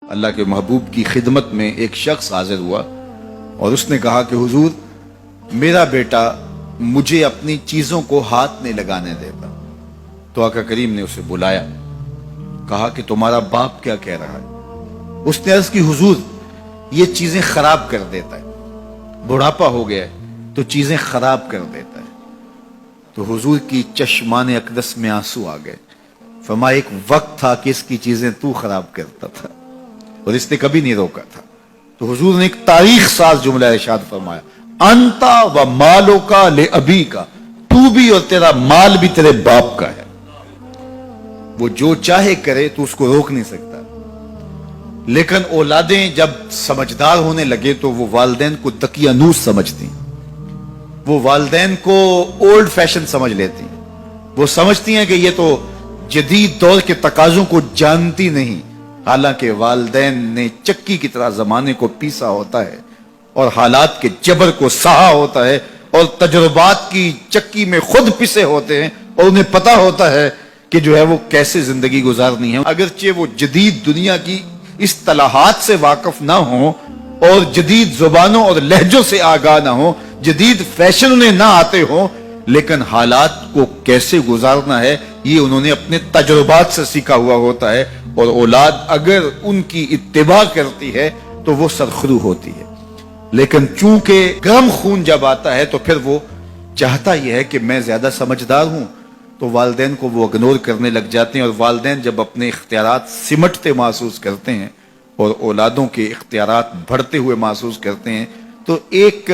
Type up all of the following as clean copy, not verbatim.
اللہ کے محبوب کی خدمت میں ایک شخص حاضر ہوا اور اس نے کہا کہ حضور میرا بیٹا مجھے اپنی چیزوں کو ہاتھ نہیں لگانے دیتا۔ تو آقا کریم نے اسے بلایا، کہا کہ تمہارا باپ کیا کہہ رہا ہے؟ اس نے عرض کی حضور یہ چیزیں خراب کر دیتا ہے، بڑھاپا ہو گیا ہے تو چیزیں خراب کر دیتا ہے۔ تو حضور کی چشمان اقدس میں آنسو آ گئے، فرمایا ایک وقت تھا کہ اس کی چیزیں تو خراب کرتا تھا اور اس نے کبھی نہیں روکا تھا۔ تو حضور نے ایک تاریخ ساز جملہ ارشاد فرمایا، انتا و مالو کا لے ابی کا، تو بھی اور تیرا مال بھی تیرے باپ کا ہے، وہ جو چاہے کرے تو اس کو روک نہیں سکتا۔ لیکن اولادیں جب سمجھدار ہونے لگے تو وہ والدین کو دقیانوس سمجھتی ہیں، وہ والدین کو اولڈ فیشن سمجھ لیتی ہیں، وہ سمجھتی ہیں کہ یہ تو جدید دور کے تقاضوں کو جانتی نہیں، حالانکہ والدین نے چکی کی طرح زمانے کو پیسا ہوتا ہے اور حالات کے جبر کو سہا ہوتا ہے اور تجربات کی چکی میں خود پسے ہوتے ہیں اور انہیں پتا ہوتا ہے کہ جو ہے وہ کیسے زندگی گزارنی ہے۔ اگرچہ وہ جدید دنیا کی اصطلاحات سے واقف نہ ہوں اور جدید زبانوں اور لہجوں سے آگاہ نہ ہوں، جدید فیشن انہیں نہ آتے ہوں، لیکن حالات کو کیسے گزارنا ہے یہ انہوں نے اپنے تجربات سے سیکھا ہوا ہوتا ہے، اور اولاد اگر ان کی اتباع کرتی ہے تو وہ سرخرو ہوتی ہے۔ لیکن چونکہ گرم خون جب آتا ہے تو پھر وہ چاہتا یہ ہے کہ میں زیادہ سمجھدار ہوں، تو والدین کو وہ اگنور کرنے لگ جاتے ہیں، اور والدین جب اپنے اختیارات سمٹتے محسوس کرتے ہیں اور اولادوں کے اختیارات بڑھتے ہوئے محسوس کرتے ہیں تو ایک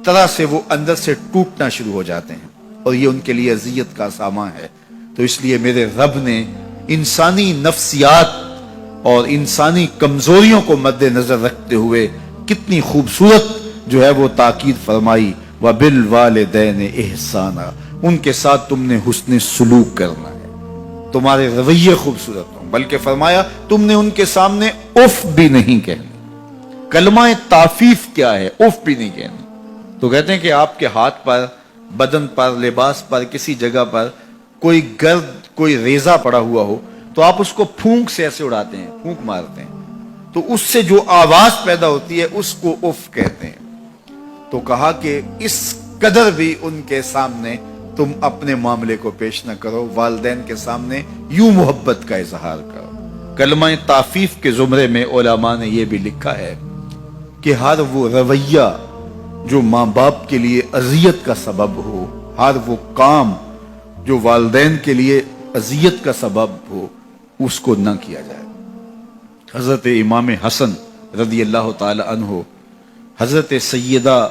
طرح سے وہ اندر سے ٹوٹنا شروع ہو جاتے ہیں، اور یہ ان کے لیے اذیت کا سامان ہے۔ تو اس لیے میرے رب نے انسانی نفسیات اور انسانی کمزوریوں کو مد نظر رکھتے ہوئے کتنی خوبصورت جو ہے وہ تاکید فرمائی، وَبِالْوَالِدَيْنِ إِحْسَانًا، ان کے ساتھ تم نے حسن سلوک کرنا ہے، تمہارے رویے خوبصورت ہوں، بلکہ فرمایا تم نے ان کے سامنے اف بھی نہیں کہنی۔ کلمہ تعفیف کیا ہے؟ اف بھی نہیں کہنی۔ تو کہتے ہیں کہ آپ کے ہاتھ پر، بدن پر، لباس پر، کسی جگہ پر کوئی گرد، کوئی ریزہ پڑا ہوا ہو تو آپ اس کو پھونک سے ایسے اڑاتے ہیں، پھونک مارتے ہیں، تو اس سے جو آواز پیدا ہوتی ہے اس کو اف کہتے ہیں۔ تو کہا کہ اس قدر بھی ان کے سامنے تم اپنے معاملے کو پیش نہ کرو، والدین کے سامنے یوں محبت کا اظہار کرو۔ کلمہ تعفیف کے زمرے میں علماء نے یہ بھی لکھا ہے کہ ہر وہ رویہ جو ماں باپ کے لیے اذیت کا سبب ہو، ہر وہ کام جو والدین کے لیے اذیت کا سبب ہو، اس کو نہ کیا جائے۔ حضرت امام حسن رضی اللہ تعالی عنہ حضرت سیدہ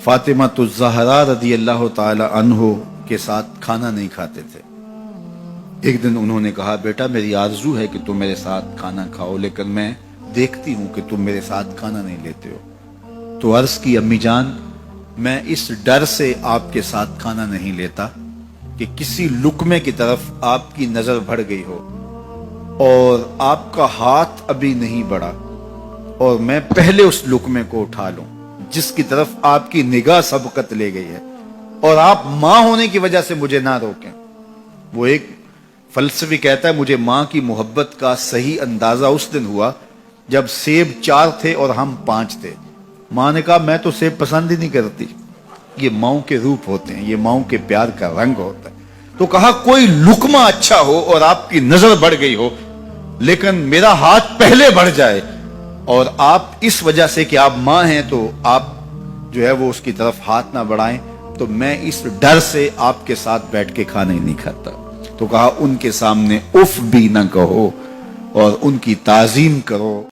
فاطمہ الزہرا رضی اللہ تعالی عنہ کے ساتھ کھانا نہیں کھاتے تھے۔ ایک دن انہوں نے کہا بیٹا میری آرزو ہے کہ تم میرے ساتھ کھانا کھاؤ، لیکن میں دیکھتی ہوں کہ تم میرے ساتھ کھانا نہیں لیتے ہو۔ تو عرض کی امی جان میں اس ڈر سے آپ کے ساتھ کھانا نہیں لیتا کہ کسی لقمے کی طرف آپ کی نظر بڑھ گئی ہو اور آپ کا ہاتھ ابھی نہیں بڑھا اور میں پہلے اس لقمے کو اٹھا لوں جس کی طرف آپ کی نگاہ سبقت لے گئی ہے، اور آپ ماں ہونے کی وجہ سے مجھے نہ روکیں۔ وہ ایک فلسفی کہتا ہے مجھے ماں کی محبت کا صحیح اندازہ اس دن ہوا جب سیب 4 تھے اور ہم 5 تھے۔ ماں نے کہا میں تو سیب پسند ہی نہیں کرتی، یہ ماؤں کے روپ ہوتے ہیں، یہ ماؤں کے پیار کا رنگ ہوتا ہے۔ تو کہا کوئی لقمہ اچھا ہو اور آپ کی نظر بڑھ گئی ہو، لیکن میرا ہاتھ پہلے بڑھ جائے اور آپ اس وجہ سے کہ آپ ماں ہیں تو آپ جو ہے وہ اس کی طرف ہاتھ نہ بڑھائیں، تو میں اس ڈر سے آپ کے ساتھ بیٹھ کے کھانا ہی نہیں کھاتا۔ تو کہا ان کے سامنے اف بھی نہ کہو اور ان کی تعظیم کرو۔